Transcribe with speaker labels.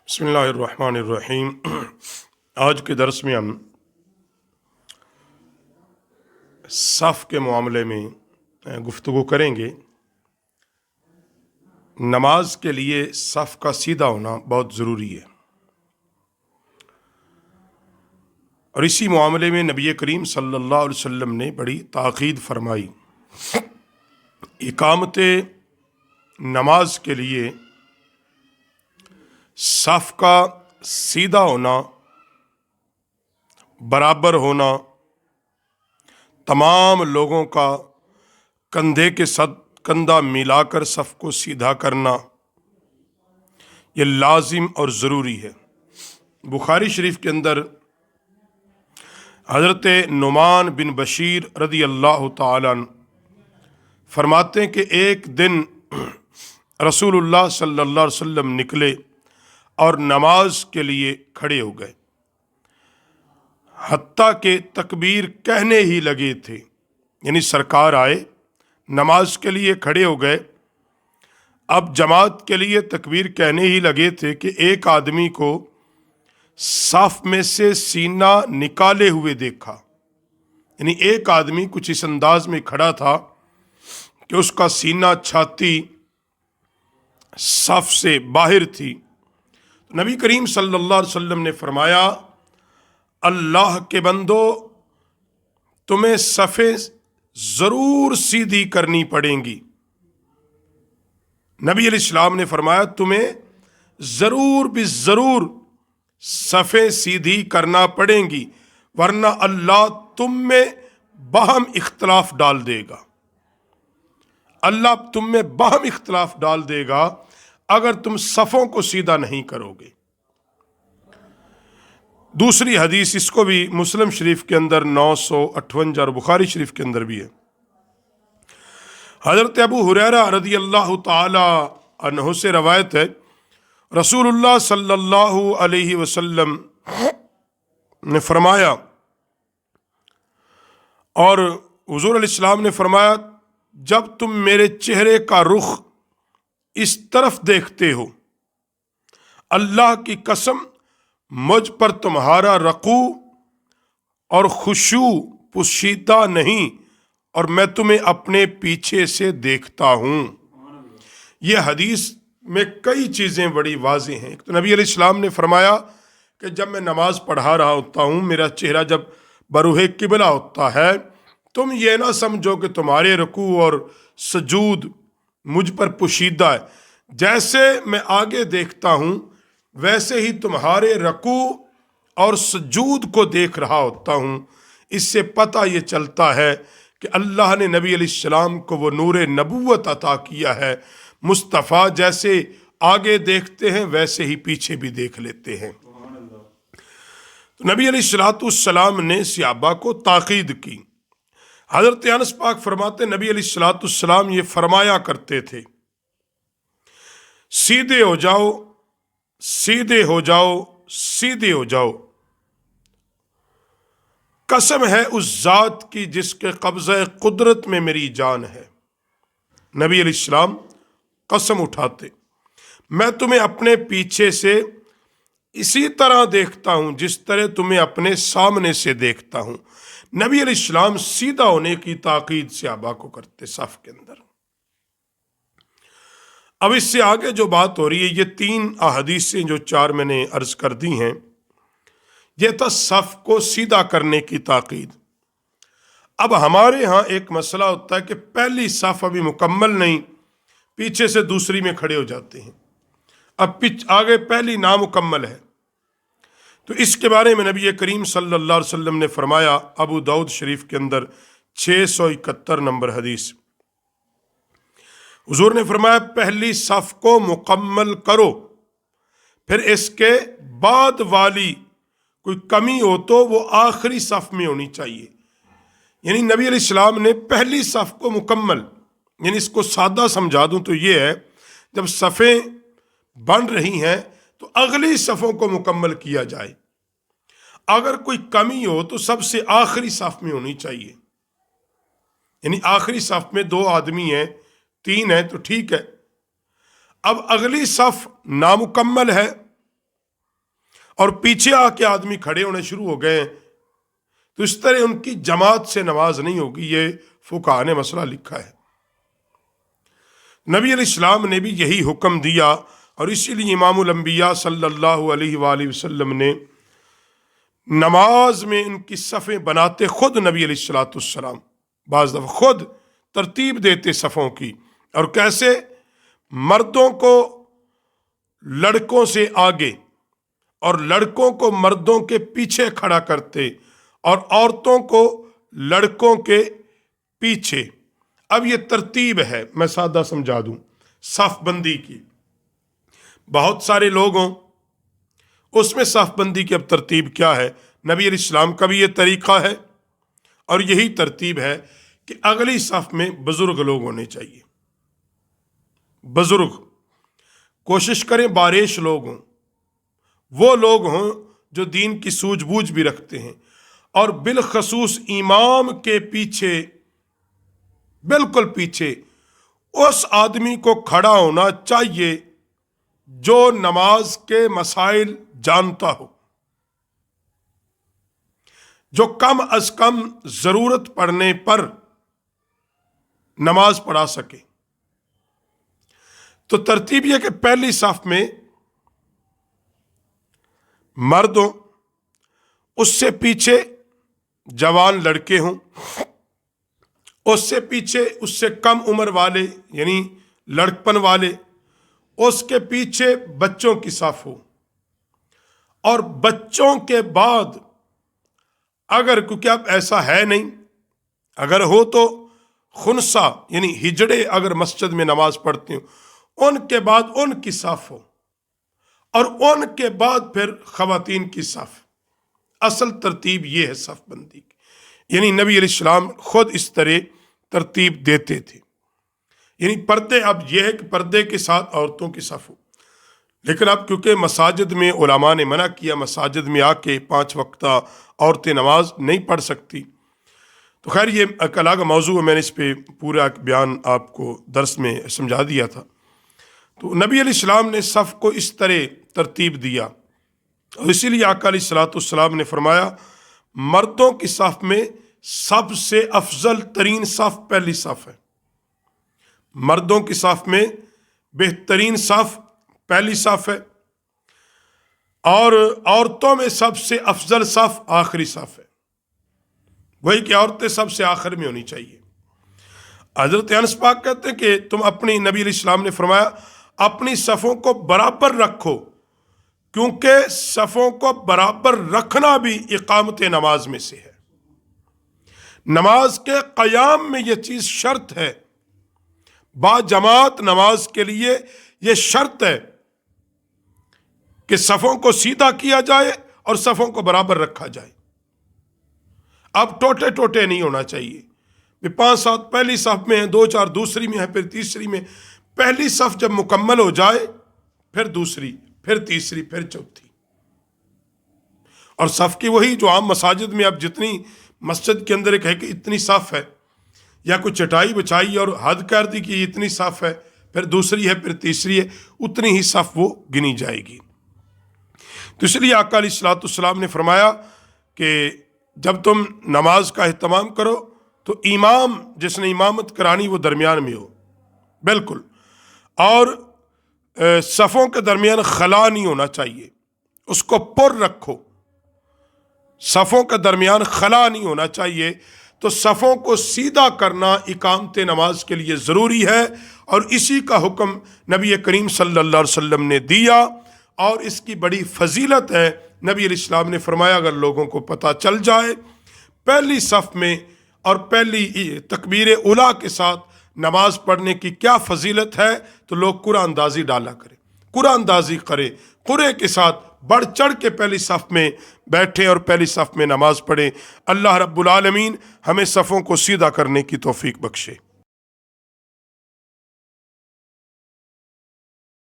Speaker 1: بسم اللہ الرحمن الرحیم۔ آج کے درس میں ہم صف کے معاملے میں گفتگو کریں گے۔ نماز کے لیے صف کا سیدھا ہونا بہت ضروری ہے، اور اسی معاملے میں نبی کریم صلی اللہ علیہ وسلم نے بڑی تاکید فرمائی۔ اقامت نماز کے لیے صف کا سیدھا ہونا، برابر ہونا، تمام لوگوں کا کندھے کے ساتھ کندھا ملا کر صف کو سیدھا کرنا، یہ لازم اور ضروری ہے۔ بخاری شریف کے اندر حضرت نعمان بن بشیر رضی اللہ تعالیٰ عنہ فرماتے ہیں کہ ایک دن رسول اللہ صلی اللہ علیہ وسلم نکلے اور نماز کے لیے کھڑے ہو گئے، حتیٰ کہ تکبیر کہنے ہی لگے تھے، یعنی سرکار آئے، نماز کے لیے کھڑے ہو گئے، اب جماعت کے لیے تکبیر کہنے ہی لگے تھے کہ ایک آدمی کو صف میں سے سینہ نکالے ہوئے دیکھا، یعنی ایک آدمی کچھ اس انداز میں کھڑا تھا کہ اس کا سینہ چھاتی صف سے باہر تھی۔ نبی کریم صلی اللہ علیہ وسلم نے فرمایا، اللہ کے بندو، تمہیں صفیں ضرور سیدھی کرنی پڑیں گی۔ نبی علیہ السلام نے فرمایا تمہیں ضرور بھی ضرور صفیں سیدھی کرنا پڑیں گی، ورنہ اللہ تم میں باہم اختلاف ڈال دے گا۔ اللہ تم میں باہم اختلاف ڈال دے گا اگر تم صفوں کو سیدھا نہیں کرو گے۔ دوسری حدیث، اس کو بھی مسلم شریف کے اندر 958 اور بخاری شریف کے اندر بھی ہے، حضرت ابو ہریرہ رضی اللہ تعالی عنہ سے روایت ہے، رسول اللہ صلی اللہ علیہ وسلم نے فرمایا، اور حضور علیہ السلام نے فرمایا، جب تم میرے چہرے کا رخ اس طرف دیکھتے ہو، اللہ کی قسم مجھ پر تمہارا رکوع اور خشوع پوشیدہ نہیں، اور میں تمہیں اپنے پیچھے سے دیکھتا ہوں۔ یہ حدیث میں کئی چیزیں بڑی واضح ہیں۔ تو نبی علیہ السلام نے فرمایا کہ جب میں نماز پڑھا رہا ہوتا ہوں، میرا چہرہ جب بروح قبلہ ہوتا ہے، تم یہ نہ سمجھو کہ تمہارے رکوع اور سجود مجھ پر پوشیدہ ہے، جیسے میں آگے دیکھتا ہوں ویسے ہی تمہارے رکوع اور سجود کو دیکھ رہا ہوتا ہوں۔ اس سے پتہ یہ چلتا ہے کہ اللہ نے نبی علیہ السلام کو وہ نور نبوت عطا کیا ہے۔ مصطفیٰ جیسے آگے دیکھتے ہیں ویسے ہی پیچھے بھی دیکھ لیتے ہیں۔ تو نبی علیہ السلام نے صحابہ کو تاکید کی۔ حضرت انس پاک فرماتے، نبی علیہ السلام یہ فرمایا کرتے تھے، سیدھے ہو جاؤ، سیدھے ہو جاؤ، سیدھے ہو جاؤ، قسم ہے اس ذات کی جس کے قبضہ قدرت میں میری جان ہے۔ نبی علیہ السلام قسم اٹھاتے، میں تمہیں اپنے پیچھے سے اسی طرح دیکھتا ہوں جس طرح تمہیں اپنے سامنے سے دیکھتا ہوں۔ نبی علیہ السلام سیدھا ہونے کی تاکید صحابہ کو کرتے صف کے اندر۔ اب اس سے آگے جو بات ہو رہی ہے، یہ 3 احادیثیں جو 4 میں نے عرض کر دی ہیں، یہ تھا صف کو سیدھا کرنے کی تاکید۔ اب ہمارے ہاں ایک مسئلہ ہوتا ہے کہ پہلی صف ابھی مکمل نہیں، پیچھے سے دوسری میں کھڑے ہو جاتے ہیں، اب آگے پہلی نامکمل ہے۔ تو اس کے بارے میں نبی کریم صلی اللہ علیہ وسلم نے فرمایا، ابو داؤد شریف کے اندر 671 نمبر حدیث، حضور نے فرمایا پہلی صف کو مکمل کرو، پھر اس کے بعد والی کوئی کمی ہو تو وہ آخری صف میں ہونی چاہیے۔ یعنی نبی علیہ السلام نے پہلی صف کو مکمل، یعنی اس کو سادہ سمجھا دوں تو یہ ہے، جب صفیں بن رہی ہیں تو اگلی صفوں کو مکمل کیا جائے، اگر کوئی کمی ہو تو سب سے آخری صف میں ہونی چاہیے۔ یعنی آخری صف میں 2 آدمی ہیں، 3 ہیں تو ٹھیک ہے، اب اگلی صف نامکمل ہے اور پیچھے آ کے آدمی کھڑے ہونے شروع ہو گئے ہیں تو اس طرح ان کی جماعت سے نماز نہیں ہوگی. یہ فقہاء نے مسئلہ لکھا ہے. نبی علیہ السلام نے بھی یہی حکم دیا اور اسی لیے امام الانبیاء صلی اللہ علیہ وآلہ وسلم نے نماز میں ان کی صفیں بناتے خود نبی علیہ الصلوۃ والسلام بعض دفعہ خود ترتیب دیتے صفوں کی. اور کیسے؟ مردوں کو لڑکوں سے آگے اور لڑکوں کو مردوں کے پیچھے کھڑا کرتے اور عورتوں کو لڑکوں کے پیچھے. اب یہ ترتیب ہے، میں سادہ سمجھا دوں صف بندی کی. بہت سارے لوگ ہوں، اس میں صف بندی کی اب ترتیب کیا ہے؟ نبی علیہ السلام کا بھی یہ طریقہ ہے اور یہی ترتیب ہے کہ اگلی صف میں بزرگ لوگ ہونے چاہیے. بزرگ، کوشش کریں بارش لوگ ہوں، وہ لوگ ہوں جو دین کی سوجھ بوجھ بھی رکھتے ہیں. اور بالخصوص امام کے پیچھے، بالکل پیچھے اس آدمی کو کھڑا ہونا چاہیے جو نماز کے مسائل جانتا ہو، جو کم از کم ضرورت پڑنے پر نماز پڑھا سکے. تو ترتیب یہ کہ پہلی صف میں مرد ہوں، اس سے پیچھے جوان لڑکے ہوں، اس سے پیچھے اس سے کم عمر والے یعنی لڑکپن والے، اس کے پیچھے بچوں کی صف ہو. اور بچوں کے بعد اگر، کیونکہ اب ایسا ہے نہیں، اگر ہو تو خنسا یعنی ہجڑے اگر مسجد میں نماز پڑھتے ہوں ان کے بعد ان کی صف ہو اور ان کے بعد پھر خواتین کی صف. اصل ترتیب یہ ہے صف بندی کی. یعنی نبی علیہ السلام خود اس طرح ترتیب دیتے تھے. یعنی پردے، اب یہ ہے کہ پردے کے ساتھ عورتوں کی صف ہو. لیکن اب کیونکہ مساجد میں علماء نے منع کیا، مساجد میں آ کے 5 وقتہ عورتیں نماز نہیں پڑھ سکتی، تو خیر یہ ایک الگ موضوع ہے، میں نے اس پہ پورا بیان آپ کو درس میں سمجھا دیا تھا. تو نبی علیہ السلام نے صف کو اس طرح ترتیب دیا اور اسی لیے آقا علیہ الصلوۃ والسلام نے فرمایا مردوں کی صف میں سب سے افضل ترین صف پہلی صف ہے. مردوں کی صف میں بہترین صف پہلی صف ہے اور عورتوں میں سب سے افضل صف آخری صف ہے. وہی کہ عورتیں سب سے آخر میں ہونی چاہیے. حضرت انس پاک کہتے ہیں کہ تم اپنی، نبی علیہ السلام نے فرمایا اپنی صفوں کو برابر رکھو، کیونکہ صفوں کو برابر رکھنا بھی اقامت نماز میں سے ہے. نماز کے قیام میں یہ چیز شرط ہے. با جماعت نماز کے لیے یہ شرط ہے کہ صفوں کو سیدھا کیا جائے اور صفوں کو برابر رکھا جائے. اب ٹوٹے ٹوٹے نہیں ہونا چاہیے. 5-7 پہلی صف میں ہیں، 2-4 دوسری میں ہیں، پھر تیسری میں. پہلی صف جب مکمل ہو جائے پھر دوسری، پھر تیسری، پھر چوتھی. اور صف کی وہی جو عام مساجد میں اب جتنی مسجد کے اندر ایک ہے کہ اتنی صف ہے، یا کوئی چٹائی بچائی اور حد کر دی کہ اتنی صف ہے، پھر دوسری ہے، پھر تیسری ہے، اتنی ہی صف وہ گنی جائے گی. تو اس لیے آقا علیہ الصلوۃ والسلام نے فرمایا کہ جب تم نماز کا اہتمام کرو تو امام جس نے امامت کرانی وہ درمیان میں ہو بالکل، اور صفوں کے درمیان خلا نہیں ہونا چاہیے، اس کو پر رکھو. صفوں کے درمیان خلا نہیں ہونا چاہیے. تو صفوں کو سیدھا کرنا اقامت نماز کے لیے ضروری ہے اور اسی کا حکم نبی کریم صلی اللہ علیہ وسلم نے دیا اور اس کی بڑی فضیلت ہے. نبی علیہ السلام نے فرمایا اگر لوگوں کو پتہ چل جائے پہلی صف میں اور پہلی تکبیر اولیٰ کے ساتھ نماز پڑھنے کی کیا فضیلت ہے تو لوگ قرآن اندازی ڈالا کرے، قرآن اندازی کرے، قرے کے ساتھ بڑھ چڑھ کے پہلی صف میں بیٹھیں اور پہلی صف میں نماز پڑھیں. اللہ رب العالمین ہمیں صفوں کو سیدھا کرنے کی توفیق بخشے.